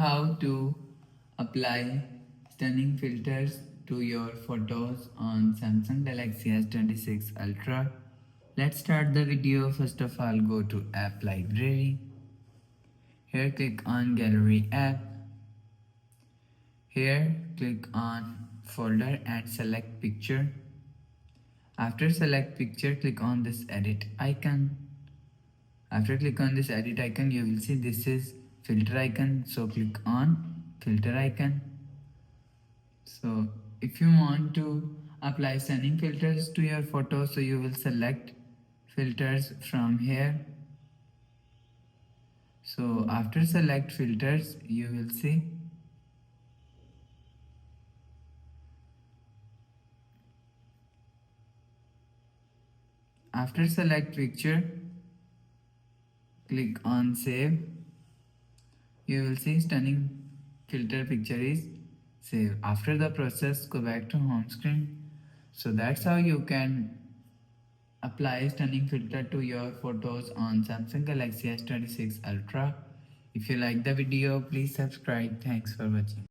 how to apply stunning filters to your photos on Samsung Galaxy S26 Ultra. Let's start the video. First of all, go to App Library. Here click on Gallery app. Here click on folder and select picture. After select picture, click on this edit icon. After click on this edit icon, you will see this is filter icon. So click on filter icon. So if you want to apply stunning filters to your photo, so you will select filters from here. So after select filters, you will see after select picture, click on save. You will see stunning filter picture is saved. After the process, go back to home screen. So that's how you can apply stunning filter to your photos on Samsung Galaxy S26 Ultra. If you like the video, please subscribe. Thanks for watching.